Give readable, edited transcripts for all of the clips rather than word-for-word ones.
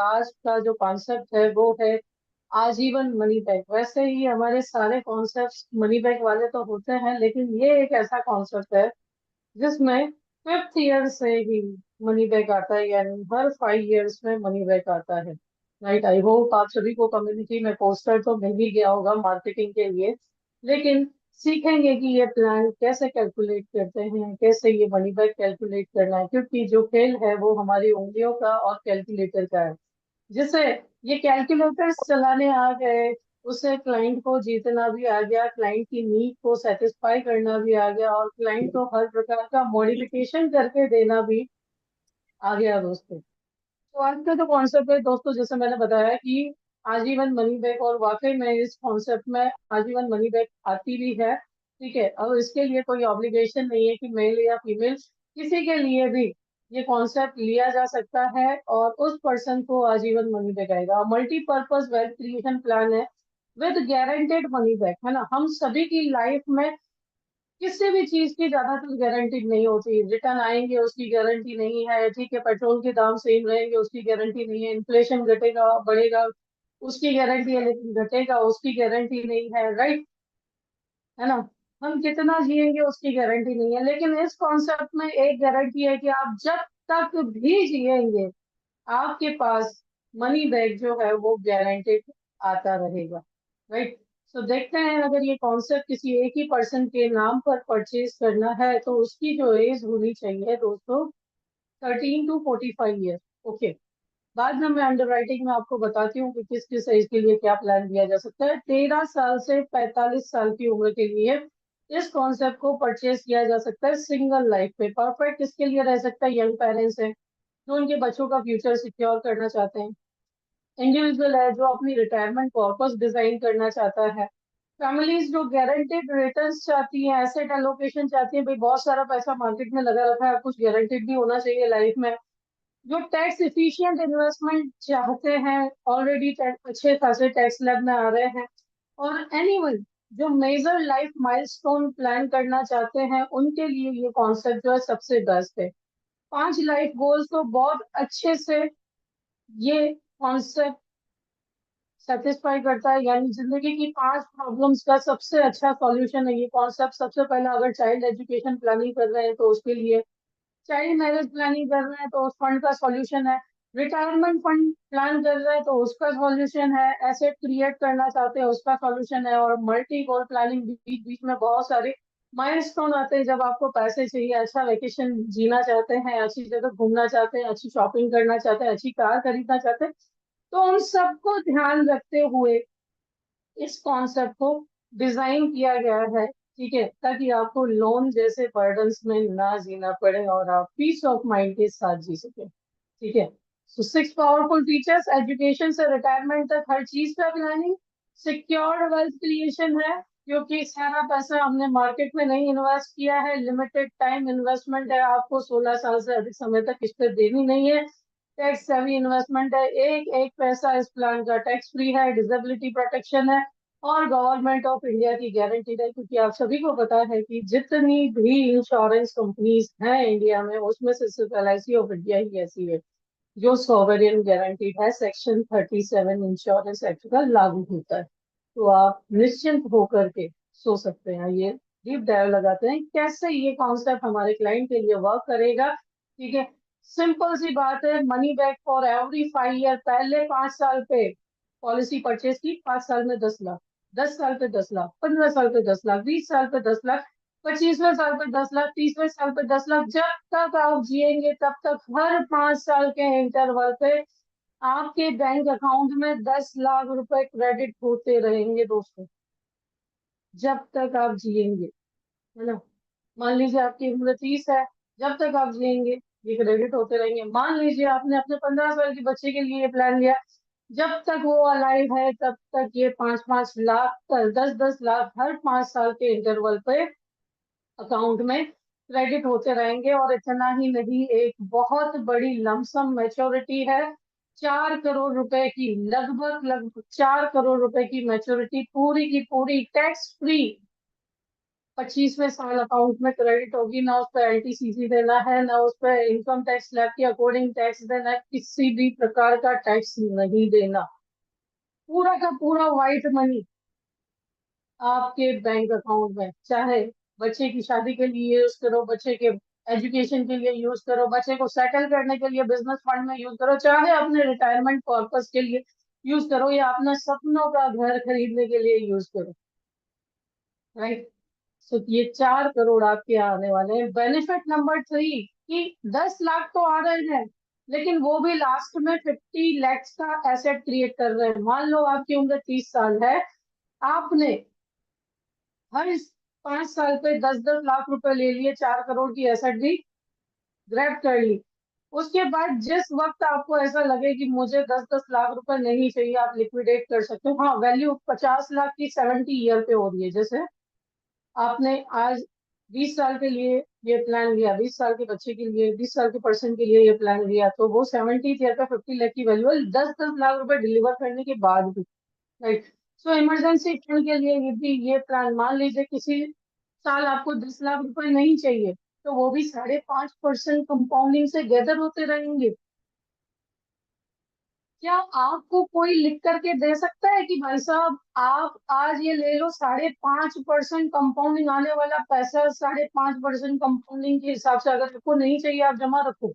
आज का जो कॉन्सेप्ट है वो है आजीवन मनी बैक। वैसे ही हमारे सारे कॉन्सेप्ट मनी बैक वाले तो होते हैं, लेकिन ये एक ऐसा कॉन्सेप्ट है जिसमें 5th ईयर से ही मनी बैक आता है, यानी हर 5 इयर्स में मनी बैक आता है। राइट, आई होप आप सभी को कम्युनिटी में पोस्टर तो मिल ही गया होगा मार्केटिंग के लिए, लेकिन सीखेंगे कि ये प्लान कैसे कैलकुलेट करते हैं, कैसे ये मनी बैक कैलकुलेट करना है, क्योंकि जो खेल है वो हमारी उंगलियों का और कैलकुलेटर का है। जिसे ये कैलकुलेटर्स चलाने आ गए, उससे क्लाइंट को जीतना भी आ गया, क्लाइंट की नीड को सेटिस्फाई करना भी आ गया, और क्लाइंट को हर प्रकार का मॉडिफिकेशन करके देना भी आ गया दोस्तों। तो आज का जो कॉन्सेप्ट है दोस्तों, जैसे मैंने बताया कि आजीवन मनी बैक, और वाकई में इस कॉन्सेप्ट में आजीवन मनी बैक आती भी है। ठीक है, और इसके लिए कोई ऑब्लिगेशन नहीं है कि मेल या फीमेल किसी के लिए भी ये कॉन्सेप्ट लिया जा सकता है और उस पर्सन को आजीवन मनी बैक आएगा। मल्टीपर्पज वेल्थ क्रिएशन प्लान है विद गारंटेड मनी बैक, है ना। हम सभी की लाइफ में किसी भी चीज की ज्यादातर गारंटी नहीं होती। रिटर्न आएंगे उसकी गारंटी नहीं है, ठीक है, पेट्रोल के दाम सेम रहेंगे उसकी गारंटी नहीं है, इन्फ्लेशन घटेगा बढ़ेगा उसकी गारंटी है, लेकिन घटेगा उसकी गारंटी नहीं है। राइट, है ना। हम कितना जिएंगे उसकी गारंटी नहीं है, लेकिन इस कॉन्सेप्ट में एक गारंटी है कि आप जब तक भी जिएंगे आपके पास मनी बैक जो है वो गारंटेड आता रहेगा। राइट। सो देखते हैं, अगर ये कॉन्सेप्ट किसी एक ही पर्सन के नाम पर परचेज करना है तो उसकी जो एज होनी चाहिए दोस्तों 13 to 45 ईयर। ओके, बाद में मैं अंडर राइटिंग में आपको बताती हूँ कि किस किस एज के लिए क्या प्लान दिया जा सकता है। 13 साल से 45 साल की उम्र के लिए इस कॉन्सेप्ट को परचेज किया जा सकता है सिंगल लाइफ पे। परफेक्ट किसके लिए रह सकता है? यंग पेरेंट्स है जो उनके बच्चों का फ्यूचर सिक्योर करना चाहते हैं, इंडिविजुअल है जो अपनी रिटायरमेंट पर्पस डिजाइन करना चाहता है, फैमिलीज जो गारंटेड रिटर्न्स चाहती हैं, एसेट एलोकेशन चाहती हैं, भाई बहुत सारा पैसा मार्केट में लगा रखा है, कुछ गारंटेड भी होना चाहिए लाइफ में, जो टैक्स इफिशिएंट इन्वेस्टमेंट चाहते हैं, ऑलरेडी अच्छे खासे टैक्स लैब में आ रहे हैं, और एनीवन जो मेजर लाइफ माइलस्टोन प्लान करना चाहते हैं, उनके लिए ये कॉन्सेप्ट जो है सबसे बेस्ट है। 5 लाइफ गोल्स को बहुत अच्छे से ये कॉन्सेप्ट सेटिस्फाई करता है, यानी जिंदगी की 5 प्रॉब्लम्स का सबसे अच्छा सॉल्यूशन है ये कॉन्सेप्ट। सबसे पहला, अगर चाइल्ड एजुकेशन प्लानिंग कर रहे हैं तो उसके लिए, चाइल्ड मैरिज प्लानिंग कर रहे हैं तो उस फंड का सॉल्यूशन है, रिटायरमेंट फंड प्लान कर रहे हैं तो उसका सॉल्यूशन है, एसेट क्रिएट करना चाहते हैं उसका सॉल्यूशन है, और मल्टी गोल प्लानिंग बीच बीच में बहुत सारे माइलस्टोन आते हैं जब आपको पैसे चाहिए, अच्छा वेकेशन जीना चाहते हैं, अच्छी जगह घूमना चाहते हैं, अच्छी शॉपिंग करना चाहते हैं, अच्छी कार खरीदना चाहते हैं। तो उन सबको ध्यान रखते हुए इस कॉन्सेप्ट को डिजाइन किया गया है, ठीक है, ताकि आपको लोन जैसे बर्डन्स में ना जीना पड़े और आप पीस ऑफ माइंड के साथ जी सके। ठीक है। सो 6 पावरफुल फीचर्स, एजुकेशन से रिटायरमेंट तक हर चीज का प्लानिंग, सिक्योर्ड वेल्थ क्रिएशन है क्योंकि सारा पैसा हमने मार्केट में नहीं इन्वेस्ट किया है, लिमिटेड टाइम इन्वेस्टमेंट है, आपको 16 साल से अधिक समय तक किस्त देनी नहीं है, टैक्स सेवी इन्वेस्टमेंट है, एक एक पैसा इस प्लान का टैक्स फ्री है, डिसेबिलिटी प्रोटेक्शन है, और गवर्नमेंट ऑफ इंडिया की गारंटी है, क्योंकि आप सभी को पता है कि जितनी भी इंश्योरेंस कंपनीज हैं इंडिया में उसमें से सिर्फ LIC ऑफ इंडिया ही ऐसी है जो सॉवरेन गारंटीड है, सेक्शन 37 इंश्योरेंस एक्ट का लागू होता है। तो आप निश्चिंत होकर के सो सकते हैं। ये डीप डाइव लगाते हैं कैसे ये कॉन्सेप्ट हमारे क्लाइंट के लिए वर्क करेगा। ठीक है, सिंपल सी बात है, money back for every 5 year. पहले 5 साल पे पॉलिसी परचेज की, 5 साल में 10 लाख, 10 साल पे 10 लाख, 15 साल पे 10 लाख, 20 साल पे 10 लाख, 25वें साल पे 10 लाख, 30वें साल पे 10 लाख, जब तक आप जिएंगे तब तक हर 5 साल के इंटरवल पे आपके बैंक अकाउंट में 10 लाख रुपए क्रेडिट होते रहेंगे दोस्तों, जब तक आप जिएंगे, है ना। मान लीजिए आपकी उम्र 30 है, जब तक आप जिएंगे ये क्रेडिट होते रहेंगे। मान लीजिए आपने अपने 15 साल के बच्चे के लिए ये प्लान लिया, जब तक वो अलाइव है तब तक ये 5-5 लाख, 10-10 लाख हर 5 साल के इंटरवल पे अकाउंट में क्रेडिट होते रहेंगे। और इतना ही नहीं, एक बहुत बड़ी लमसम मैच्योरिटी है, 4 करोड़ रुपए की, लगभग लगभग 4 करोड़ रुपए की मैच्योरिटी, पूरी की पूरी टैक्स फ्री 25वें साल अकाउंट में क्रेडिट होगी, ना उस पर एलटीसीसी देना है, ना उस पर इनकम टैक्स स्लैब के अकॉर्डिंग टैक्स देना है, किसी भी प्रकार का टैक्स नहीं देना। पूरा का पूरा व्हाइट मनी आपके बैंक अकाउंट में, चाहे बच्चे की शादी के लिए यूज करो, बच्चे के एजुकेशन के लिए यूज करो, बच्चे को सेटल करने के लिए बिजनेस फंड में यूज करो, चाहे अपने रिटायरमेंट पर्पस के लिए यूज करो, या अपने सपनों का घर खरीदने के लिए यूज करो। राइट। सो ये 4 करोड़ आपके आने वाले हैं। बेनिफिट नंबर 3 कि 10 लाख तो आ रहे हैं, लेकिन वो भी लास्ट में 50 लैक्स का एसेट क्रिएट कर रहे हैं। मान लो आपकी उम्र 30 साल है, आपने हर 5 साल पे 10-10 लाख रुपए ले लिए, 4 करोड़ की एसेट भी ग्रैब कर ली। उसके बाद जिस वक्त आपको ऐसा लगे कि मुझे 10-10 लाख रुपए नहीं चाहिए, आप लिक्विडेट कर सकते हो। हाँ, वैल्यू 50 लाख की 70 ईयर पे हो रही है। जैसे आपने आज 20 साल के लिए ये प्लान लिया, 20 साल के बच्चे के लिए, 20 साल के पर्सन के लिए ये प्लान लिया, तो वो 70 ईयर पे 50 लाख की वैल्यू है, 10-10 लाख रुपए डिलीवर करने के बाद भी। राइट। सो इमरजेंसी फंड के लिए यदि ये प्लान, मान लीजिए किसी साल आपको 10 लाख रुपए नहीं चाहिए, तो वो भी 5.5% कंपाउंडिंग से गैदर होते रहेंगे। क्या आपको कोई लिख करके दे सकता है कि भाई साहब आप आज ये ले लो, 5.5% कंपाउंडिंग आने वाला पैसा, 5.5% कंपाउंडिंग के हिसाब से अगर आपको नहीं चाहिए आप जमा रखो,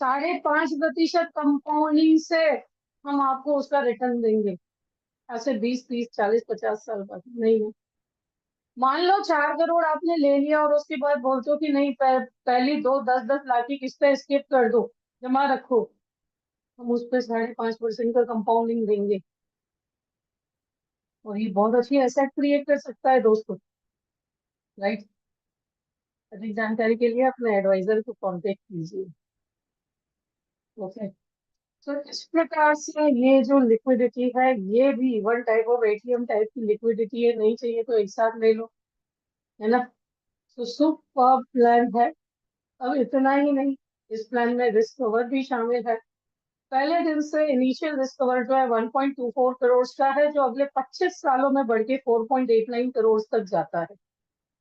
5.5% कंपाउंडिंग से हम आपको उसका रिटर्न देंगे, ऐसे 20, 30, 40, 50 साल बाद नहीं है। मान लो 4 करोड़ आपने ले लिया और उसके बाद बोलते हो कि नहीं, पहली दो 10-10 लाख की किस्तें स्किप कर दो, जमा रखो, हम उस पर 5.5% का कंपाउंडिंग देंगे। और ये बहुत अच्छी एसेट क्रिएट कर सकता है दोस्तों। राइट। अधिक जानकारी के लिए अपने एडवाइजर को कांटेक्ट कीजिए। ओके। तो इस प्रकार से ये जो लिक्विडिटी है, ये भी one type of ATM type की लिक्विडिटी है। नहीं चाहिए तो एक साथ ले लो, है ना। तो सुपर प्लान है। अब इतना ही नहीं, इस प्लान में रिस्क कवर भी शामिल है। पहले दिन से इनिशियल रिस्क कवर जो है 1.24 करोड़ का है, जो अगले 25 सालों में बढ़ के 4.89 करोड़ तक जाता है।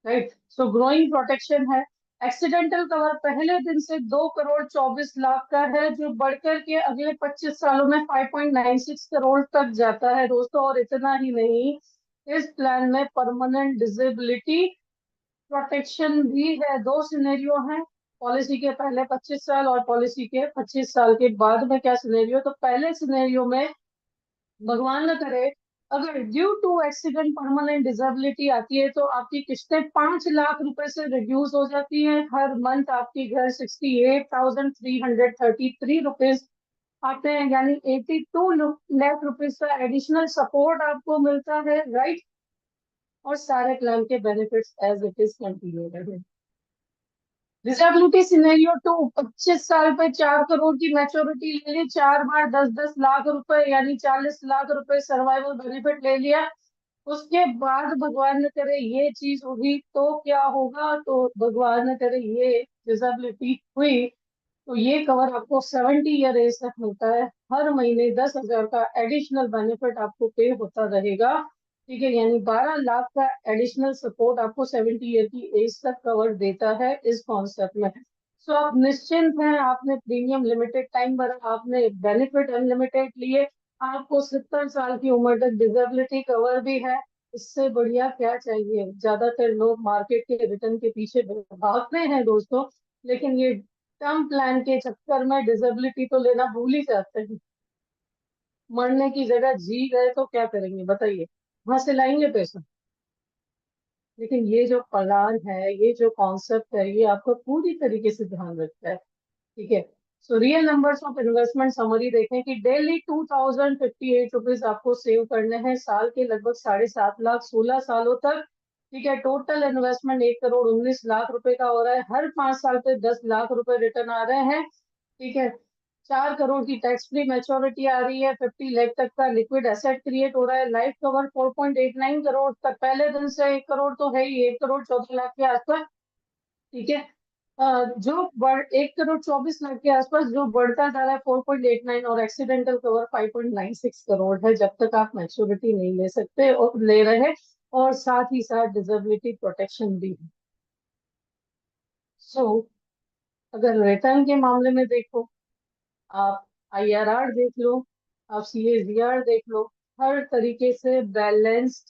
राइट। सो ग्रोइंग प्रोटेक्शन है। एक्सीडेंटल कवर पहले दिन से 2 करोड़ 24 लाख का है, जो बढ़कर के अगले 25 सालों में 5.96 करोड़ तक जाता है दोस्तों। और इतना ही नहीं, इस प्लान में परमानेंट डिसेबिलिटी प्रोटेक्शन भी है। दो सिनेरियो हैं, पॉलिसी के पहले 25 साल और पॉलिसी के 25 साल के बाद में क्या सिनेरियो। तो पहले सिनेरियो में भगवान न करे अगर due to accident permanent disability आती है, तो आपकी किस्तें 5 लाख रुपए से रिड्यूस हो जाती है। हर मंथ आपकी घर 68,333 रुपीज आते हैं, यानी 82 लाख रुपीज का एडिशनल सपोर्ट आपको मिलता है। राइट। और सारे प्लान के benefits as it is continue रहे। डिसेबिलिटी सिनेरियो 2, 25 साल पे 4 करोड़ की मैच्योरिटी ले ली, 4 बार 10-10 लाख रुपए, यानी 40 लाख रुपए सर्वाइवल बेनिफिट ले लिया। उसके बाद भगवान न करे ये चीज हुई तो क्या होगा। तो भगवान न करे ये डिसेबिलिटी हुई, तो ये कवर आपको 70 ईयर एज तक मिलता है। हर महीने 10,000 का एडिशनल बेनिफिट आपको पे होता रहेगा। ठीक है, यानी 12 लाख का एडिशनल सपोर्ट आपको 70 ईयर की एज तक कवर देता है इस कॉन्सेप्ट में। सो आप निश्चिंत हैं, आपने प्रीमियम लिमिटेड टाइम भरा, आपने बेनिफिट अनलिमिटेड लिए, आपको 70 साल की उम्र तक डिसेबिलिटी कवर भी है। इससे बढ़िया क्या चाहिए। ज्यादातर लोग मार्केट के रिटर्न के पीछे भागते हैं दोस्तों, लेकिन ये टर्म प्लान के चक्कर में डिसेबिलिटी तो लेना भूल ही जाते हैं। मरने की जगह जी गए तो क्या करेंगे बताइए, वहां से लाएंगे पैसा। लेकिन ये जो प्लान है, ये जो कॉन्सेप्ट है, ये आपको पूरी तरीके से ध्यान रखता है। ठीक है। So real numbers of investment summary देखें कि डेली 2,058 रुपीज आपको सेव करने हैं, साल के लगभग 7.5 लाख, 16 सालों तक। ठीक है। टोटल इन्वेस्टमेंट 1 करोड़ 19 लाख रुपए का हो रहा है। हर 5 साल पे 10 लाख रुपए रिटर्न आ रहे हैं। ठीक है। 4 करोड़ की टैक्स फ्री मैच्योरिटी आ रही है, 50 लाख तक का लिक्विड एसेट क्रिएट हो रहा है। लाइफ कवर 4.89 करोड़ तक, पहले दिन से 1 करोड़ तो है ही, 1 करोड़ 14 लाख के आसपास। ठीक है। जो 1 करोड़ 24 लाख के आसपास जो बढ़ता जा रहा है 4.89, और एक्सीडेंटल कवर 5.96 करोड़ है, जब तक आप मैच्योरिटी नहीं ले सकते और ले रहे। और साथ ही साथ डिसेबिलिटी प्रोटेक्शन भी है। सो अगर रिटर्न के मामले में देखो, आप आईआरआर देख लो, आप सीएजीआर देख लो, हर तरीके से बैलेंस्ड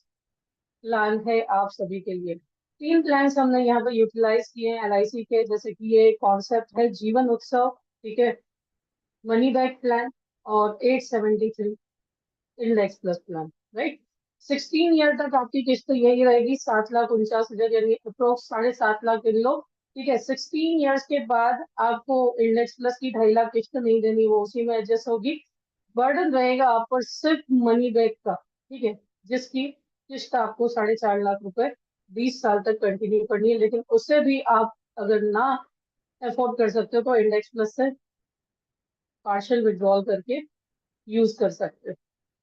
प्लान है आप सभी के लिए। तीन प्लान्स हमने यहाँ पे यूटिलाइज किए हैं एलआईसी के, जैसे कि ये कॉन्सेप्ट है जीवन उत्सव, ठीक है, मनी बैक प्लान और 873 index plus plan, right. 16 year तक आपकी किस्त यही रहेगी, 7,49,000, यानी अप्रोक्स 7.5 लाख गिन लो, ठीक है। 16 ईयर्स के बाद आपको इंडेक्स प्लस की 2.5 लाख किस्त नहीं देनी, वो उसी में एडजस्ट होगी। बर्डन रहेगा आप पर सिर्फ मनी बैक का, ठीक है, जिसकी किस्त आपको 4.5 लाख रुपए 20 साल तक कंटिन्यू करनी है। लेकिन उससे भी आप अगर ना अफोर्ड कर सकते हो तो इंडेक्स प्लस से पार्शियल विड्रॉल करके यूज कर सकते हो,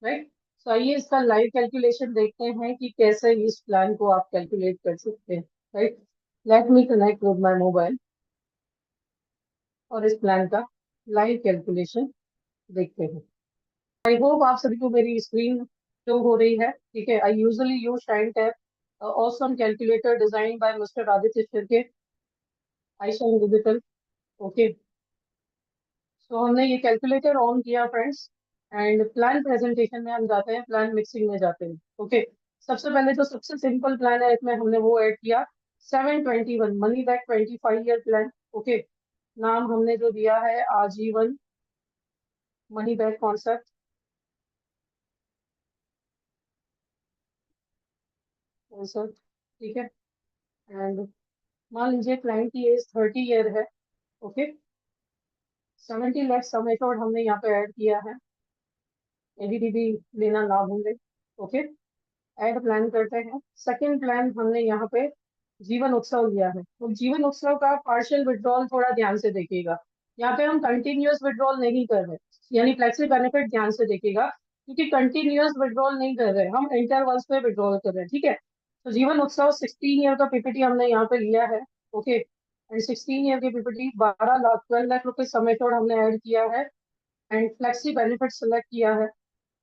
राइट। तो आइए इसका लाइव कैलकुलेशन देखते हैं कि कैसे इस प्लान को आप कैलकुलेट कर सकते हैं, right. Let me connect with my mobile और इस प्लान का लाइव कैलकुलेशन देखते हैं। आई होप आप सभी को मेरी स्क्रीन शो हो रही है, ठीक है। I usually use Shine Tab awesome calculator design by Mister Aditya Shirke, I Shine Digital, okay. So हमने ये कैलकुलेटर ऑन किया फ्रेंड्स, एंड प्लान प्रेजेंटेशन में हम जाते हैं, प्लान मिक्सिंग में जाते हैं, ओके। सबसे पहले जो सबसे सिंपल प्लान है इसमें हमने वो ऐड किया 721 money back 25 year plan, okay. नाम हमने जो दिया है आजीवन मनी बैक कॉन्सेप्ट, कॉन्सेप्ट, ठीक है। एंड मान लीजिए क्लाइंट की एज 30 ईयर है, ओके। 70 लाख सम एश्योर्ड हमने यहाँ पे ऐड किया है, एडीडीबी लेना ना भूलें, ओके। ऐड प्लान करते हैं। सेकंड प्लान हमने यहाँ पे जीवन उत्सव लिया है, तो जीवन उत्सव का पार्शियल विड्रॉल थोड़ा ध्यान से देखिएगा। यहाँ पे हम कंटिन्यूअस विड्रॉल नहीं कर रहे, यानी फ्लेक्सी बेनिफिट ध्यान से देखिएगा, क्योंकि कंटिन्यूअस विड्रॉल नहीं कर रहे, हम इंटरवल्स पे विड्रॉल कर रहे हैं, ठीक है। तो जीवन उत्सव 16 ईयर का पीपीटी हमने यहाँ पे लिया है, ओके। एंड 16 ईयर की पीपीटी 12 लाख 12 लाख रुपए समय छोड़ हमने ऐड किया है, एंड फ्लेक्सी बेनिफिट सेलेक्ट किया है,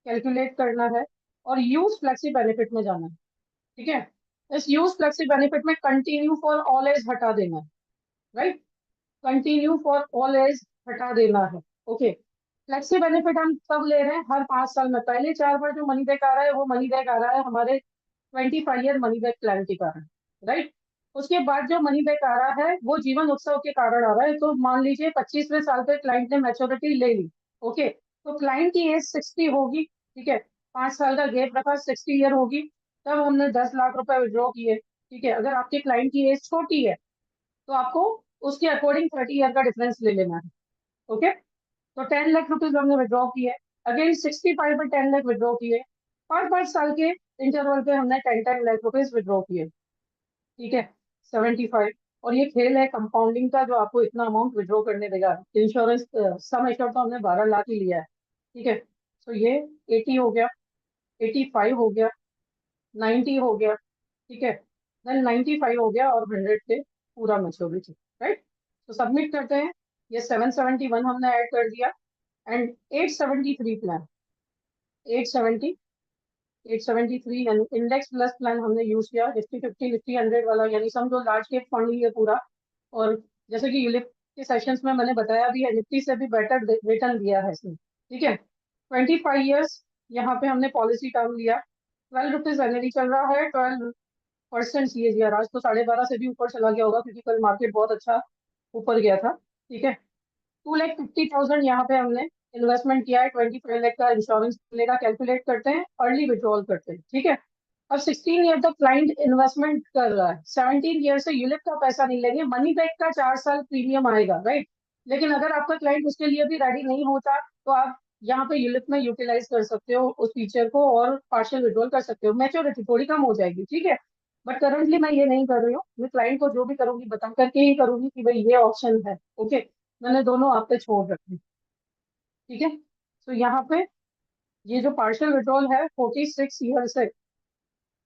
कैलकुलेट करना है, और यूज फ्लेक्सी बेनिफिट में जाना है, ठीक है। इस यूज फ्लेक्सी बेनिफिट में कंटिन्यू फॉर ऑल एज हटा देना है, right. Continue for all age हटा देना है, ओके। फ्लेक्सी बेनिफिट हम कब ले रहे हैं, हर 5 साल में। पहले 4 बार जो मनी बैक आ रहा है वो मनी बैक आ रहा है हमारे 25 ईयर मनी बैक प्लान के कारण, राइट। उसके बाद जो मनी बैक आ रहा है वो जीवन उत्सव के कारण आ रहा है। तो मान लीजिए 25वें साल पे क्लाइंट ने मैच्योरिटी ले ली, ओके, तो क्लाइंट की एज 60 होगी, ठीक है। 5 साल का गैप रखा, 60 ईयर होगी, तब हमने 10 लाख रुपए विड्रॉ किए, ठीक है। अगर आपके क्लाइंट की एज छोटी है तो आपको उसके अकॉर्डिंग 30 ईयर का डिफरेंस ले लेना है, ओके। तो 10 लाख रुपीज हमने विड्रॉ किए, अगेन 65 पे 10 लाख विड्रॉ किए, 5 5 साल के इंटरवल पे हमने 10 10 लाख रुपीज विड्रॉ किए, ठीक है। 75, और ये खेल है कंपाउंडिंग का, जो आपको इतना अमाउंट विड्रॉ करने देगा। इंश्योरेंस सम एश्योर्ड तो हमने 12 लाख ही लिया है, ठीक है। तो ये 80 हो गया, 85 हो गया, 90 हो गया, ठीक है। देन 95 हो गया, और 100 पे पूरा मैच्योरिटी, राइट। तो सबमिट करते हैं। ये 771 हमने ऐड कर दिया, एंड 873 प्लान, 870 873 यानी इंडेक्स प्लस प्लान हमने यूज किया, निफ्टी 50 निफ्टी 100 वाला, यानी समझो लार्ज कैप फंड ही है पूरा। और जैसे कि यूलिप के सेशंस में मैंने बताया भी है, निफ्टी से भी बेटर रिटर्न दिया है इसने, ठीक है। 25 ईयर्स यहाँ पे हमने पॉलिसी टर्म लिया, 12 रुपीज एनएडी चल रहा है, 12% सीएजीआर। आज तो 12.5 से भी ऊपर चला गया होगा, क्योंकि कल मार्केट बहुत अच्छा ऊपर गया था, ठीक है। 2,50,000 यहाँ पे हमने इन्वेस्टमेंट किया है, 25 लाख का इंश्योरेंस मिलेगा। कैलकुलेट करते हैं, अर्ली विड्रॉल करते हैं, ठीक है। अब 16 ईयर तक क्लाइंट इन्वेस्टमेंट कर रहा है, 17 ईयर से यूलिप का पैसा नहीं लेंगे, मनी बैक का 4 साल प्रीमियम आएगा, राइट। लेकिन अगर आपका क्लाइंट उसके लिए भी रेडी नहीं होता तो आप यहाँ पे यूलिप में यूटिलाइज कर सकते हो उस फीचर को, और पार्शियल विड्रॉल कर सकते हो, मैच्योरिटी थोड़ी कम हो जाएगी, ठीक है। बट करंटली मैं ये नहीं कर रही हूँ, मैं क्लाइंट को जो भी करूंगी बता करके ही करूंगी कि भाई ये ऑप्शन है, ओके। मैंने दोनों आप पे छोड़ रखे, ठीक है। तो यहाँ पे ये जो पार्शियल विड्रॉल है 46 ईयर से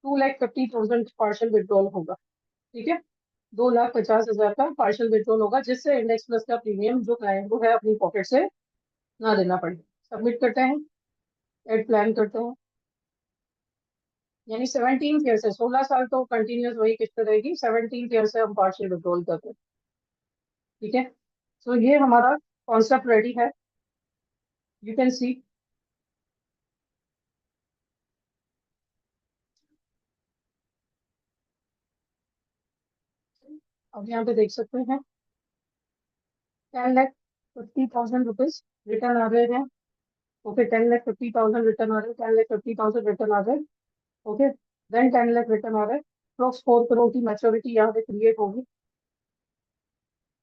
2,50,000 पार्शियल विड्रॉल होगा, ठीक है। 2,50,000 का पार्शियल विड्रॉल होगा, जिससे इंडेक्स प्लस का प्रीमियम जो क्लाइंट को है अपनी पॉकेट से ना देना पड़े। सबमिट करते हैं, एड प्लान करते हैं। यानी 17 ईयर से, 16 साल तो कंटिन्यूस वही किस्त रहेगी, 17 ईयर से हम पार्शियल विड्रॉल करते हैं। ठीक है, तो ये हमारा कॉन्सेप्ट रेडी है, यू कैन सी। अब यहाँ पे देख सकते हैं 10,50,000 रुपीज रिटर्न आ रहे हैं। ओके, 10,50,000 रिटर्न आ रहे हैं, 10,50,000 रिटर्न आ रहे हैं। ओके, देन 10 लाख रिटर्न आ रहे हैं। अप्रोक्स 4 करोड़ की मैच्योरिटी यहाँ पे क्रिएट होगी।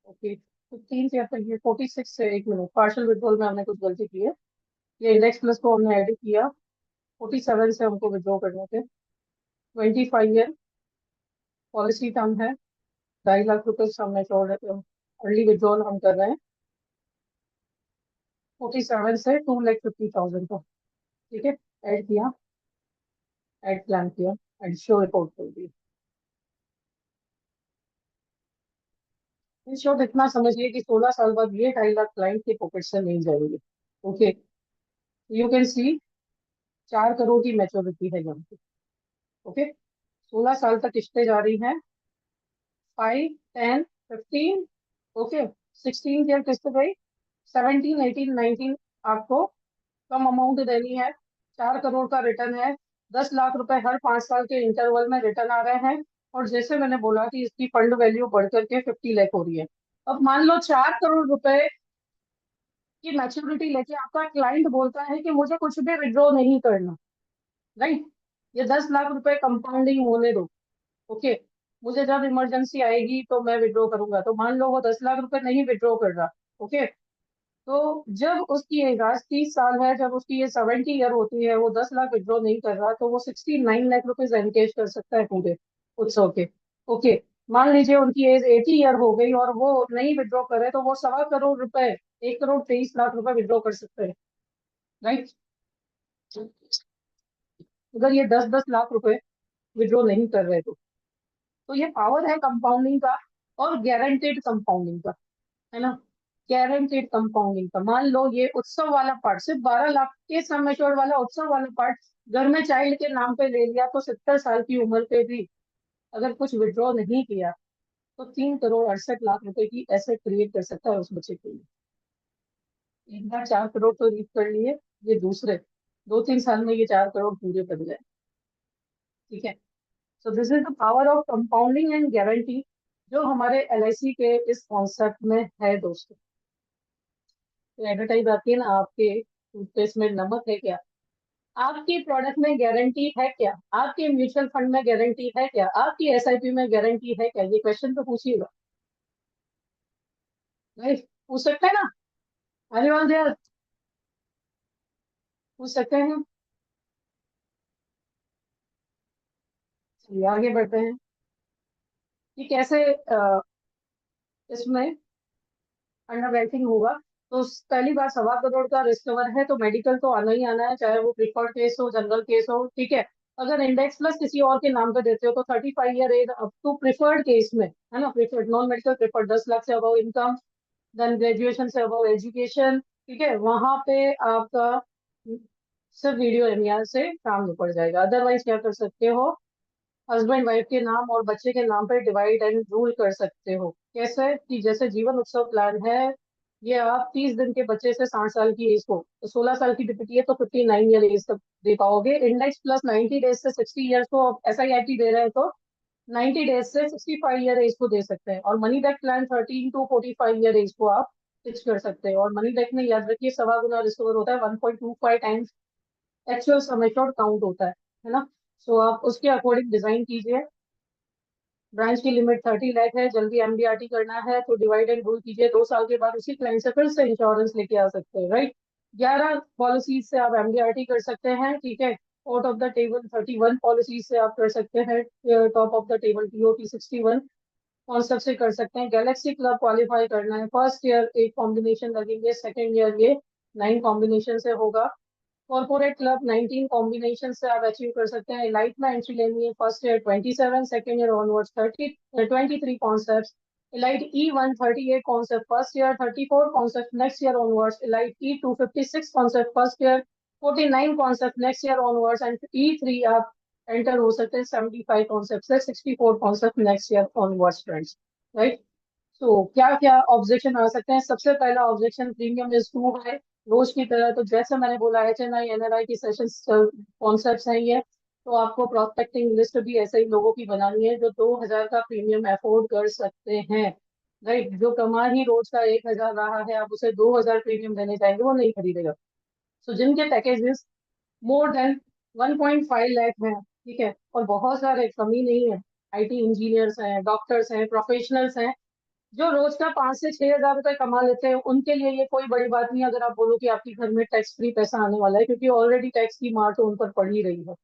ओके, 15 से अब तक ये 46 से, एक मिनट, पार्शियल विड्रॉल में हमने कुछ गलती की है। ये इंडेक्स प्लस को हमने ऐड किया, 47 से हमको विड्रॉ करने थे। 25 ईयर पॉलिसी टर्म है, 2.5 लाख रुपए हमने छोड़ अर्ली विड्रॉल हम कर रहे हैं 47 से 2,50,000 का। ठीक है, ऐड किया, ऐड प्लान किया, एंड शो रिपोर्ट कर दी। इन शॉर्ट इतना समझिए कि 16 साल बाद ये 2.5 लाख क्लाइंट के पॉकेट से नहीं जाएंगे। Okay, you can see 4 crore की मैच्योरिटी है यहाँ पे। ओके, 16 साल तक किस्तें जा रही हैं, 5, 10, 15। ओके, 16 ईयर किस्त गई, 17, 18, 19 आपको कम अमाउंट देनी है। 4 करोड़ का रिटर्न है, 10 लाख रुपए हर 5 साल के इंटरवल में रिटर्न आ रहे हैं। और जैसे मैंने बोला कि इसकी फंड वैल्यू बढ़ करके 50 लाख हो रही है। अब मान लो 4 करोड़ रुपए की मैच्योरिटी लेके आपका क्लाइंट बोलता है कि मुझे कुछ भी विड्रॉ नहीं करना, राइट? ये 10 लाख रुपए कंपाउंडिंग होने दो। ओके, मुझे जब इमरजेंसी आएगी तो मैं विड्रॉ करूंगा। तो मान लो वो 10 लाख रुपए नहीं विड्रॉ कर रहा। ओके, तो जब उसकी एज आज 30 साल है, जब उसकी ये 70 ईयर होती है, वो 10 लाख विड्रॉ नहीं कर रहा, तो वो 69 लाख रुपीज एनकेश कर सकता है पूरे उत्सव के। ओके, मान लीजिए उनकी एज 80 ईयर हो गई और वो नहीं विड्रॉ करे, तो वो 1.25 करोड़ रुपए, 1,23 लाख रुपए विड्रॉ कर सकते हैं, राइट? अगर ये 10-10 लाख रुपए विड्रॉ नहीं कर रहे तो ये पावर है कंपाउंडिंग का, और गारंटेड कंपाउंडिंग का, है ना? गारंटेड कंपाउंडिंग का, मान लो ये उत्सव वाला पार्ट, सिर्फ 12 लाख के सम एश्योर्ड वाला उत्सव वाला पार्ट घर में चाइल्ड के नाम पे ले लिया, तो 70 साल की उम्र पे भी अगर कुछ विड्रॉ नहीं किया, तो 3,68 लाख रुपए की एसेट क्रिएट कर सकता है उस बच्चे के लिए। एक बार 4 करोड़ तो रीच कर लिए, ये दूसरे 2-3 साल में ये 4 करोड़ पूरे बन जाए। ठीक है, so this is the power of compounding and guarantee, जो हमारे LIC के इस कॉन्सेप्ट में है दोस्तों। तो एडवर्टाइज आती है ना, आपके टूथपेस्ट में नमक है क्या? आपकी प्रोडक्ट में गारंटी है क्या? आपके म्यूचुअल फंड में गारंटी है क्या? आपकी SIP में गारंटी है क्या? ये क्वेश्चन तो पूछिएगा, नहीं पूछ सकते हैं ना? अनिवार्य देयर, पूछ सकते हैं। चलिए आगे बढ़ते हैं कि कैसे इसमें अंडर राइटिंग होगा। तो पहली बार 1.25 करोड़ का रिस्क कवर है, तो मेडिकल तो आना ही आना है, चाहे वो प्रिफर्ड केस हो, जनरल केस हो। ठीक है, अगर इंडेक्स प्लस किसी और के नाम पे देते हो तो 35 year age up to preferred case में, है ना? Preferred, non medical preferred 10 lakh से अबव इनकम, देन ग्रेजुएशन से अबव एजुकेशन। ठीक है, वहां पे आपका सिर्फ वीडियो एमईआर से काम निपट जाएगा। अदरवाइज क्या कर सकते हो, हस्बैंड वाइफ के नाम और बच्चे के नाम पे डिवाइड एंड रूल कर सकते हो। कैसे? कि जैसे जीवन उत्सव प्लान है, ये आप 30 दिन के बच्चे से 60 साल की एज को, तो 16 साल की डिप्टी है तो 59 ईयर एज तक दे पाओगे। इंडेक्स प्लस 90 डेज से 60 ईयर्स को आप SIIP दे रहे हैं, तो 90 डेज से 65 ईयर एज को दे सकते हैं। और money back plan 13 to 45 year age को आप फिक्स कर सकते हैं। और मनी बैक में याद रखिए 1.25 गुना रिस्क होता है, 1.25 times actual sum assured count होता है ना? सो आप उसके अकॉर्डिंग डिजाइन कीजिए। ब्रांच की लिमिट 30 लाख है, जल्दी MDRT करना है तो डिवाइड एंड रूल कीजिए, 2 साल के बाद उसी क्लाइंट से फिर से इंश्योरेंस लेके आ सकते हैं, राइट? 11 पॉलिसीज से आप MDRT कर सकते हैं। ठीक है, out of the table 31 policies से आप कर सकते हैं, top of the table TOP 61 concept से कर सकते हैं। गैलेक्सी क्लब क्वालिफाई करना है, फर्स्ट ईयर 8 कॉम्बिनेशन लगेंगे, सेकेंड ईयर ये 9 कॉम्बिनेशन से होगा। कॉर्पोरेट क्लब 19 कॉम्बिनेशन से आप अचीव कर सकते हैं। लाइफ में एंट्री लेनी है, first year 27, second year onwards 23 concept. Elite E1 38 concept first year, 34 concept next year onwards. Elite E2 56 concept first year, 49 concept next year onwards. And E3 आप enter हो सकते हैं 75 कॉन्सेप्ट से 64 concept next year onwards friends, right. तो क्या क्या objection आ सकते हैं? सबसे पहला objection, premium is too high. रोज की तरह, तो जैसे मैंने बोला HNI NRI की सेशंस कॉन्सेप्ट्स हैं ये, तो आपको प्रोस्पेक्टिंग लिस्ट भी ऐसे ही लोगों की बनानी है जो 2,000 का प्रीमियम अफोर्ड कर सकते हैं, राइट। जो कमा ही रोज का 1,000 रहा है, आप उसे 2,000 प्रीमियम देने जाएंगे, वो नहीं खरीदेगा। तो जिनके पैकेजेस मोर देन 1.5 लाख है, ठीक है, और बहुत सारे, कमी नहीं है, IT इंजीनियर्स हैं, डॉक्टर्स हैं, प्रोफेशनल्स हैं, जो रोज का 5 से 6 हजार रुपए कमा लेते हैं, उनके लिए ये कोई बड़ी बात नहीं है अगर आप बोलो कि आपके घर में टैक्स फ्री पैसा आने वाला है, क्योंकि ऑलरेडी टैक्स की मार तो उन पर पड़ ही रही है,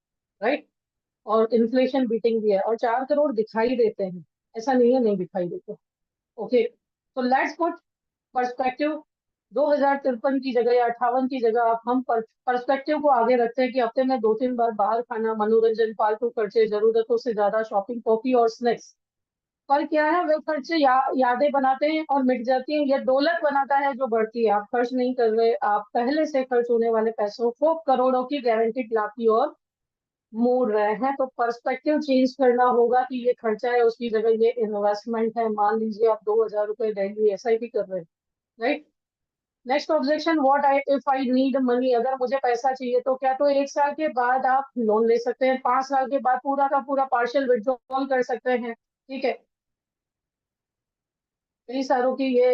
राइट। और इन्फ्लेशन बीटिंग भी है, और 4 करोड़ दिखाई देते हैं, ऐसा नहीं है नहीं दिखाई देते। ओके, तो लेट्स पुट पर्सपेक्टिव। 2053 की जगह या 58 की जगह आप हम पर्सपेक्टिव को आगे रखते हैं कि हफ्ते में 2-3 बार बाहर खाना, मनोरंजन, फालतू खर्चे, जरूरतों से ज्यादा शॉपिंग, कॉफी और स्नैक्स। पर क्या है, वे खर्चे यादें बनाते हैं और मिट जाती हैं, ये दौलत बनाता है जो बढ़ती है। आप खर्च नहीं कर रहे, आप पहले से खर्च होने वाले पैसों को करोड़ों की गारंटीड लाभ की ओर मोड़ रहे हैं। तो पर्सपेक्टिव चेंज करना होगा कि ये खर्चा है, उसकी जगह ये इन्वेस्टमेंट है। मान लीजिए आप 2,000 रुपए डेली SIP कर रहे हैं, right. Next objection, what I if I need money, अगर मुझे पैसा चाहिए तो क्या, तो 1 साल के बाद आप लोन ले सकते हैं, 5 साल के बाद पूरा का पूरा पार्शियल विड्रॉल कर सकते हैं, ठीक है। कई सारों की ये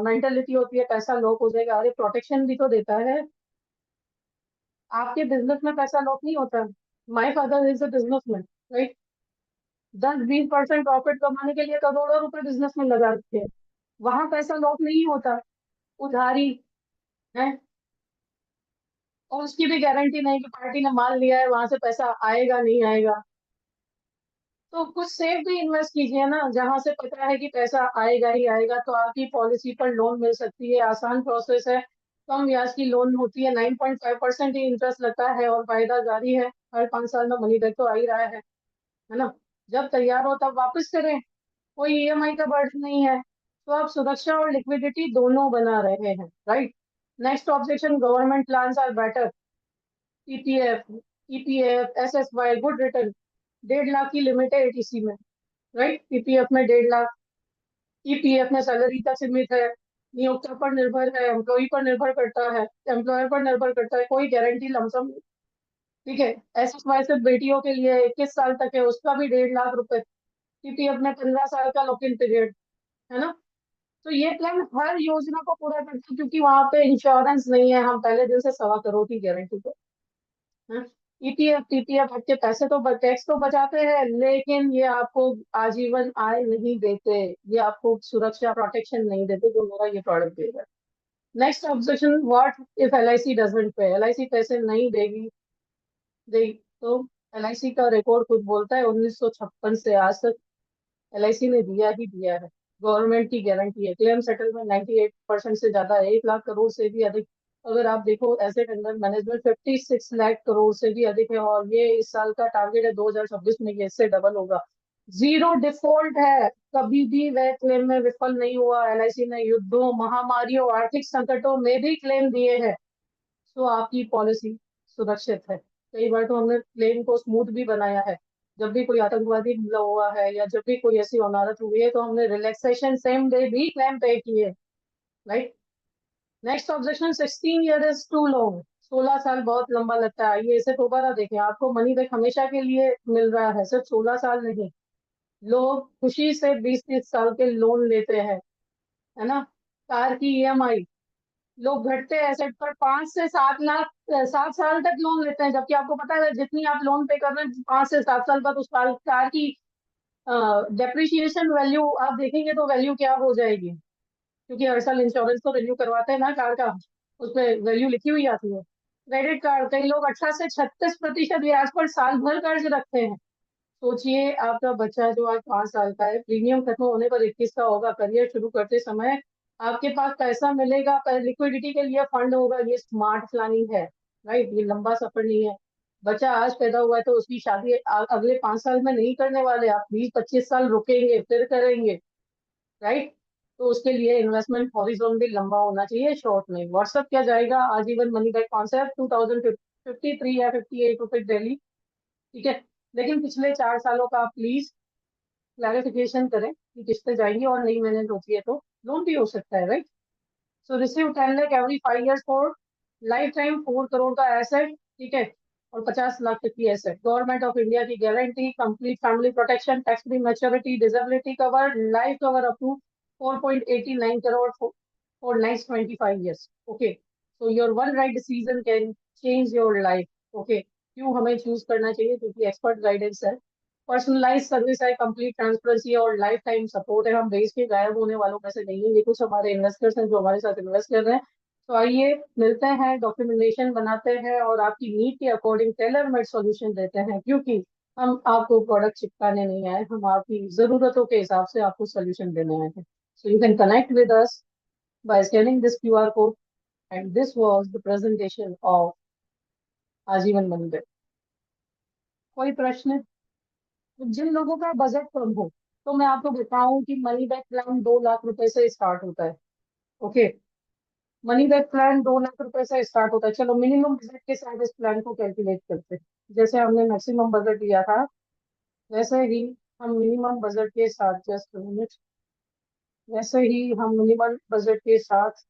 मेंटेलिटी होती है, पैसा लॉक हो जाएगा, अरे प्रोटेक्शन भी तो देता है। आपके बिजनेस में पैसा लॉक नहीं होता। My father is a businessman, right. 10-20% profit कमाने के लिए करोड़ों रुपए बिजनेस में लगा रखे हैं, वहां पैसा लॉक नहीं होता, उधारी है। और उसकी भी गारंटी नहीं कि पार्टी ने माल लिया है वहां से पैसा आएगा नहीं आएगा। तो कुछ सेफ भी इन्वेस्ट कीजिए ना, जहां से पता है कि पैसा आएगा ही आएगा। तो आपकी पॉलिसी पर लोन मिल सकती है, आसान प्रोसेस है, कम ब्याज की लोन होती है, 9.5% ही इंटरेस्ट लगता है, और फायदा जारी है, हर 5 साल में मनी बैक तो आ ही रहा है ना। जब तैयार हो तब वापस करें, कोई EMI का बर्डन नहीं है। तो आप सुरक्षा और लिक्विडिटी दोनों बना रहे हैं, right. Next objection, government plans are better. PPF, EPF, SSY, good return. 1.5 lakh की लिमिट है ATC में, राइट। PPF में 1.5 लाख, EPF में सैलरी तक सीमित है, नियोक्ता पर निर्भर है, एम्प्लॉय पर निर्भर करता है, एम्प्लॉयर पर निर्भर करता है, कोई गारंटी लमसम, ठीक है। SSY सिर्फ बेटियों के लिए 21 साल तक है, उसका भी 1.5 लाख रुपए। PPF में 15 साल का लॉक इन पीरियड, है ना। तो ये प्लान हर योजना को पूरा करता है, क्योंकि वहां पे इंश्योरेंस नहीं है, हम पहले दिन से 1.25 करोड़ की गारंटी पे। EPF PPF आपके पैसे तो टैक्स तो बचाते हैं, लेकिन ये आपको आजीवन आय नहीं देते, ये आपको सुरक्षा प्रोटेक्शन नहीं देते जो मेरा ये प्रोडक्ट देगा। Next objection, what if LIC doesn't पे, LIC पैसे नहीं देगी तो LIC का रिकॉर्ड खुद बोलता है, 1956 से आज तक LIC ने दिया ही दिया है। गवर्नमेंट की गारंटी है, क्लेम सेटलमेंट 98% से ज्यादा है, 1 लाख करोड़ से भी अधिक। अगर आप देखो asset under management 56 lakh crore से भी अधिक है, और ये इस साल का टारगेट है 2026 में ये इससे डबल होगा। जीरो डिफॉल्ट है, कभी भी वह क्लेम में विफल नहीं हुआ। LIC ने युद्धों, महामारियों, आर्थिक संकटों में भी क्लेम दिए हैं। तो आपकी पॉलिसी सुरक्षित है। कई बार तो हमने क्लेम को स्मूथ भी बनाया है। जब भी कोई आतंकवादी हमला हुआ है या जब भी कोई ऐसी अमानत हुई है, तो हमने रिलैक्सेशन सेम डे भी क्लेम पे किए, right. Next objection, 16 year is too long. 16 साल बहुत लंबा लगता है, ये इसे दोबारा देखें, आपको मनी बैक हमेशा के लिए मिल रहा है, सिर्फ 16 साल नहीं। लोग खुशी से 20-30 साल के लोन लेते हैं, है ना। कार की EMI, लोग घटते एसेट पर 5 से 7 लाख 7 साल तक लोन लेते हैं, जबकि आपको पता है जितनी आप लोन पे कर रहे हैं 5 से 7 साल बाद उस कार की डेप्रिसिएशन वैल्यू आप देखेंगे तो वैल्यू क्या हो जाएगी, क्योंकि हर साल इंश्योरेंस तो रिन्यू करवाते हैं ना कार का, उसमें वैल्यू लिखी हुई आती है। क्रेडिट कार्ड, कई लोग 18 से 36% ब्याज पर साल भर कर्ज रखते हैं। सोचिए, आपका बच्चा जो आज 5 साल का है, प्रीमियम खत्म होने पर 21 का होगा, करियर शुरू करते समय आपके पास पैसा मिलेगा, पर लिक्विडिटी के लिए फंड होगा, ये स्मार्ट प्लानिंग है, राइट। ये लंबा सफर नहीं है। बच्चा आज पैदा हुआ है तो उसकी शादी अगले 5 साल में नहीं करने वाले, आप 20-25 साल रुकेंगे फिर करेंगे, राइट। तो उसके लिए इन्वेस्टमेंट हॉरिजॉन भी लंबा होना चाहिए, शॉर्ट में। व्हाट्सअप क्या जाएगा, आजीवन मनी बैक कॉन्सेप्ट, 2053 या 58 रुपए डेली, ठीक है। लेकिन पिछले 4 सालों का आप प्लीज क्लैरिफिकेशन करें कि किस्तें जाएंगी, और नई मैनेज होती है तो लोन भी हो सकता है, right. So receive 10 lakh every 5 years for life time, 4 crore का एसेट, ठीक है, और 50 लाख तक की एसेट, गवर्नमेंट ऑफ इंडिया की guarantee, complete family protection, tax free maturity, disability cover, life cover up to 4.89 crore for next 25 years। Okay, so your one right decision can change your life. Okay, क्यों हमें choose करना चाहिए? क्योंकि expert guidance है, personalise service है, complete transparency और life time support है। हम बेच के गायब होने वालों में से नहीं है, ये कुछ हमारे इन्वेस्टर्स हैं जो हमारे साथ इन्वेस्ट कर रहे हैं। तो आइए मिलते हैं, डॉक्यूमेंटेशन बनाते हैं और आपकी नीड के अकॉर्डिंग टेलर मेड सॉल्यूशन देते हैं, क्योंकि हम आपको प्रोडक्ट चिपकाने नहीं आए, हम आपकी जरूरतों के हिसाब से आपको सोल्यूशन देने आए हैं। So you can connect with us by scanning this QR code, and this was the presentation of Aajeevan Mandir. कोई प्रश्न? तो जिन लोगों का बजट कम हो, तो मैं आपको बताऊं कि मनी बैक प्लान 2 लाख रुपए से स्टार्ट होता है। Okay, money back plan 2 lakh रुपए से स्टार्ट होता है। चलो मिनिमम बजट के साथ इस प्लान को कैलकुलेट करते हैं। जैसे हमने मैक्सिमम बजट लिया था, वैसे ही हम मिनिमम बजट के साथ, जस्ट मिनट, वैसे ही हम मिनिमम बजट के साथ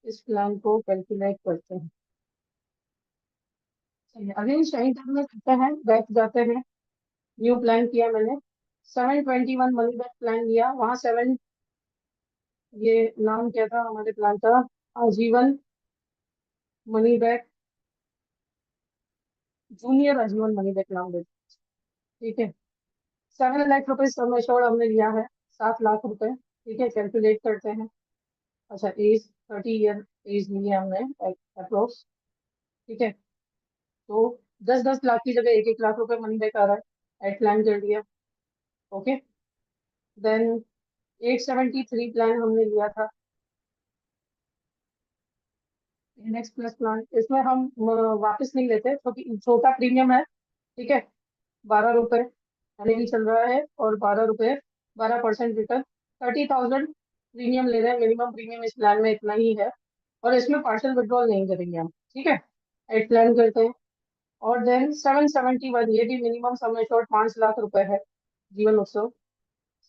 इस प्लान को कैलकुलेट करते हैं। चलिए अगेन शाही में करते हैं, बैक जाते हैं। न्यू प्लान किया मैंने, 721 मनी बैक प्लान लिया, वहाँ 7, ये नाम क्या था हमारे प्लान का? आजीवन मनी बैक, जूनियर आजीवन मनी बैक नाम देते, ठीक है। 7 लाख रुपए सम एश्योर्ड हमने लिया है, 7 लाख रुपए, ठीक है। कैलकुलेट करते हैं। अच्छा, एज 30 ईयर एज ली है हमने अप्रोक्स, ठीक है। तो 10-10 लाख की जगह 1-1 लाख रुपए मनी बैक आ रहा है, एड प्लान कर दिया। ओके, देन 873 प्लान हमने लिया था, नेक्स्ट प्लस प्लान। इसमें हम वापस नहीं लेते क्योंकि छोटा प्रीमियम है, ठीक है। 12 रुपए एनुअली चल रहा है, और 12 रुपए, 12% रिटर्न, 30,000 प्रीमियम ले रहे हैं। मिनिमम प्रीमियम इस प्लान में इतना ही है, और इसमें पार्शियल विड्रॉल नहीं करेंगे हम, ठीक है। एड प्लान करते हैं। और देन 771, ये भी मिनिमम सम एश्योर्ड 5 लाख रुपए है, जीवन उत्सव।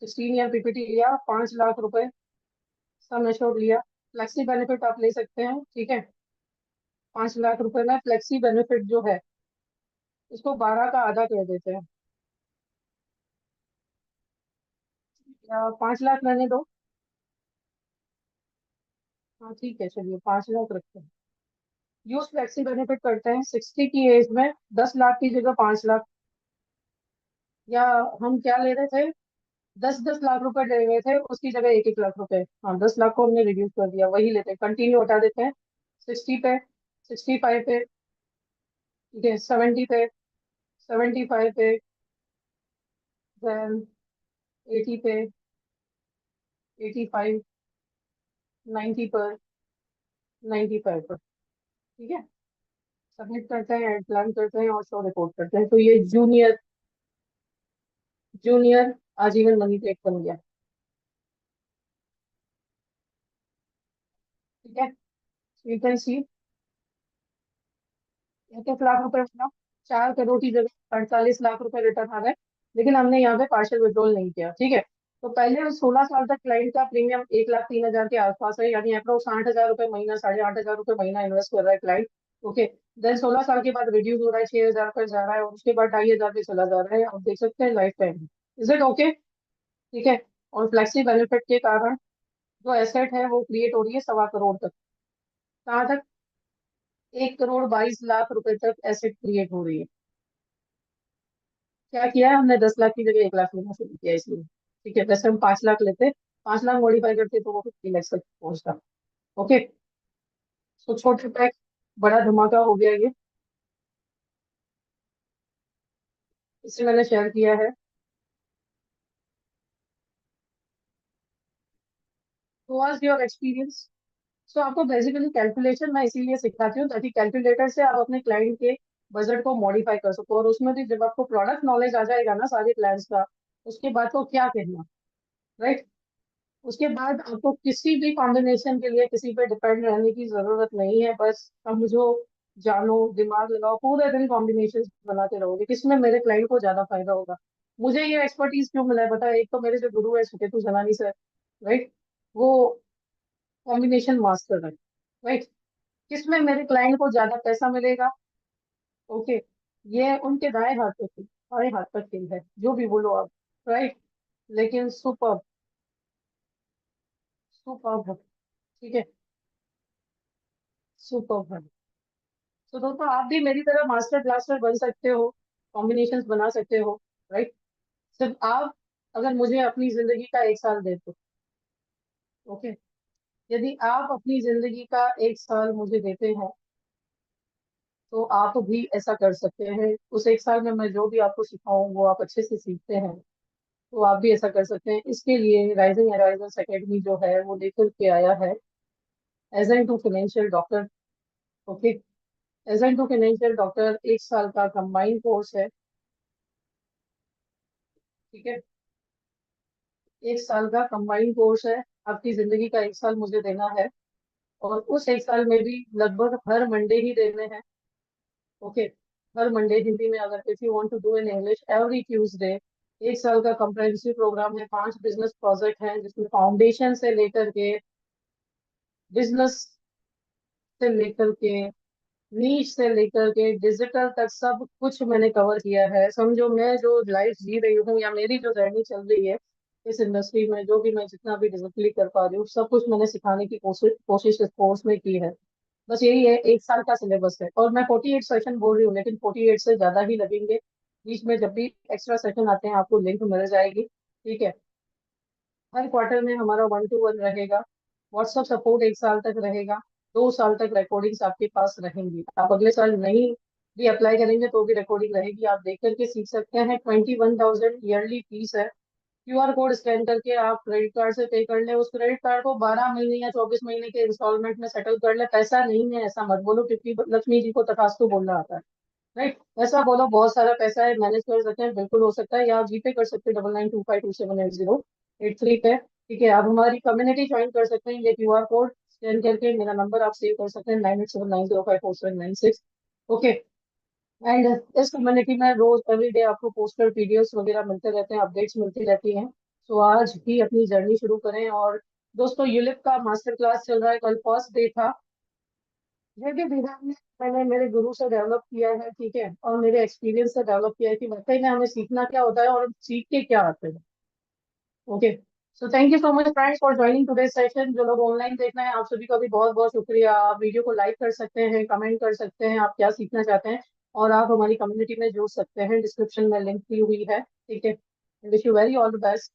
16 ईयर PPT लिया, 5 लाख रुपए सम एश्योर्ड लिया। फ्लेक्सी बेनिफिट आप ले सकते हैं, ठीक है। 5 लाख रुपए में फ्लेक्सी बेनिफिट जो है, इसको 12 का आधा कर देते हैं, या 5 लाख रहने दो। हाँ ठीक है, चलिए 5 लाख रखते हैं। यूज फ्लेक्सी बेनिफिट करते हैं 60 की एज में, 10 लाख की जगह 5 लाख, या हम क्या ले रहे थे, 10-10 लाख रुपए ले रहे थे, उसकी जगह 1-1 लाख रुपए। हाँ, 10 लाख को हमने रिड्यूस कर दिया, वही लेते हैं, कंटिन्यू हटा देते हैं। 60 पे, 65 पे, ठीक है, 70 पे, 75 पे, देन 80 पे, 85, 90 पर, 95 पर, ठीक है। सबमिट करते हैं, एड प्लान करते हैं और शो रिपोर्ट करते हैं। तो ये जूनियर आजीवन मनी प्लेट बन गया, ठीक है। यू कैन सी 1-1 लाख रुपए अपना, 4 करोड़ की जगह 48 लाख रुपए रिटर्न आ गए। लेकिन हमने यहाँ पे पार्शियल विड्रॉल नहीं किया, ठीक है। तो पहले 16 साल तक क्लाइंट का प्रीमियम 1,03,000 के आसपास है, यानी अप्रोक्स 8,000 रुपए महीना, 8,500 रुपए महीना इन्वेस्ट कर रहा है क्लाइंट। ओके, देन 16 साल के बाद रिड्यूस हो रहा है, 6,000 पर जा रहा है, और उसके बाद 2,500 पे चला जा रहा है। आप देख सकते हैं life time. Is it okay? ठीक है। और फ्लेक्सी बेनिफिट के कारण जो एसेट है वो क्रिएट हो रही है 1.25 करोड़ तक। कहाँ तक? 1,22 लाख रुपए तक एसेट क्रिएट हो रही है। क्या किया है हमने? 10 लाख की जगह 1 लाख लेना शुरू किया इसलिए, ठीक है। वैसे हम 5 लाख लेते, 5 लाख मॉडिफाई करते तो वो 50 लाख तक पहुंचता। ओके, तो छोटे पैक, बड़ा धमाका हो गया ये, इसे मैंने शेयर किया है। तो आज योर एक्सपीरियंस। सो आपको बेसिकली कैलकुलेशन मैं इसीलिए सिखाती हूँ, ताकि कैलकुलेटर से आप अपने क्लाइंट के बजट को मॉडिफाई कर सको, और उसमें भी जब आपको प्रोडक्ट नॉलेज आ जाएगा ना सारे प्लान्स का, उसके बाद को क्या कहना, राइट। उसके बाद आपको किसी भी कॉम्बिनेशन के लिए किसी पे डिपेंड रहने की जरूरत नहीं है। बस समझो, जानो, दिमाग लगाओ, पूरे दिन कॉम्बिनेशन बनाते रहोगे, किसमें मेरे क्लाइंट को ज्यादा फायदा होगा। मुझे ये एक्सपर्टीज क्यों मिला है पता है? एक तो मेरे जो गुरु है सुकेतु जलानी सर, राइट, वो कॉम्बिनेशन मास्टर है, राइट। किसमें मेरे क्लाइंट को ज्यादा पैसा मिलेगा, ओके, ये उनके दाएं हाथ पर खेल है, जो भी बोलो आप, राइट। लेकिन सुपर, सुपर, ठीक है, सुपर है। तो दोस्तों आप भी मेरी तरह मास्टर ब्लास्टर बन सकते हो, कॉम्बिनेशंस बना सकते हो, राइट। सिर्फ आप अगर मुझे अपनी जिंदगी का 1 साल दे दो, ओके, यदि आप अपनी जिंदगी का 1 साल मुझे देते हैं तो आप भी ऐसा कर सकते हैं। उस 1 साल में मैं जो भी आपको सिखाऊं वो आप अच्छे से सीखते हैं, तो आप भी ऐसा कर सकते हैं। इसके लिए राइजिंग होराइजन्स एकेडमी जो है वो लेकर के आया है agent two financial doctor, okay. Agent two financial doctor 1 साल का कंबाइंड कोर्स है, ठीक है। 1 साल का कंबाइंड कोर्स है, आपकी जिंदगी का 1 साल मुझे देना है, और उस 1 साल में भी लगभग हर मंडे ही देने हैं, ओके। हर मंडे हिंदी में, अगर if you want to do in English every Tuesday. 1 साल का कंप्रेहेंसिव प्रोग्राम है, 5 बिजनेस प्रोजेक्ट हैं जिसमें फाउंडेशन से लेकर के बिजनेस से लेकर के नीच से लेकर के डिजिटल तक सब कुछ मैंने कवर किया है। समझो मैं जो लाइफ जी रही हूँ या मेरी जो जर्नी चल रही है इस इंडस्ट्री में, जो भी मैं जितना भी डिजिटली कर पा रही हूँ सब कुछ मैंने सिखाने की कोशिश कोशिश इस कोर्स में की है। बस यही है, 1 साल का सिलेबस है, और मैं 48 सेशन बोल रही हूँ लेकिन 48 से ज्यादा ही लगेंगे। बीच में जब भी एक्स्ट्रा सेशन आते हैं आपको लिंक मिल जाएगी, ठीक है। हर क्वार्टर में हमारा 1-to-1 रहेगा। व्हाट्सएप सपोर्ट 1 साल तक रहेगा। 2 साल तक रिकॉर्डिंग्स आपके पास रहेंगी। आप अगले साल नहीं भी अप्लाई करेंगे तो भी रिकॉर्डिंग रहेगी, आप देख करके सीख सकते हैं। 21,000 ईयरली फीस है। क्यूआर कोड स्कैन करके आप क्रेडिट कार्ड से पे कर ले, उस क्रेडिट कार्ड को 12 महीने या 24 महीने के इंस्टॉलमेंट में सेटल कर ले। पैसा नहीं है ऐसा मत बोलो, क्योंकि लक्ष्मी जी को तथास्तु बोलना आता है, राइट। ऐसा बोलो बहुत सारा पैसा है, मैनेज कर सकते हैं, बिल्कुल हो सकता है, या आप जीपे कर सकते हैं 9925278083 पे, ठीक है। आप हमारी कम्युनिटी ज्वाइन कर सकते हैं, ये क्यूआर कोड स्कैन करके मेरा नंबर आप सेव कर सकते हैं 9879054796, ओके। एंड इस कम्युनिटी में रोज एवरी डे आपको पोस्टर पीडीएफ वगैरह मिलते रहते हैं, अपडेट्स मिलती रहती हैं। तो आज ही अपनी जर्नी शुरू करें। और दोस्तों यूलिप का मास्टर क्लास चल रहा है, कल फर्स्ट डे था। ये भी विधान मैंने मेरे गुरु से डेवलप किया है, ठीक है, और मेरे एक्सपीरियंस से डेवलप किया है कि वाकई में हमें सीखना क्या होता है और हम सीख के क्या आते हैं, okay. So thank you so much friends for joining today session. जो लोग ऑनलाइन देखना है आप सभी का भी बहुत बहुत शुक्रिया। आप वीडियो को लाइक कर सकते हैं, कमेंट कर सकते हैं आप क्या सीखना चाहते हैं, और आप हमारी कम्युनिटी में जुड़ सकते हैं, डिस्क्रिप्शन में लिंक दी हुई है, ठीक है। Wish you very all the best.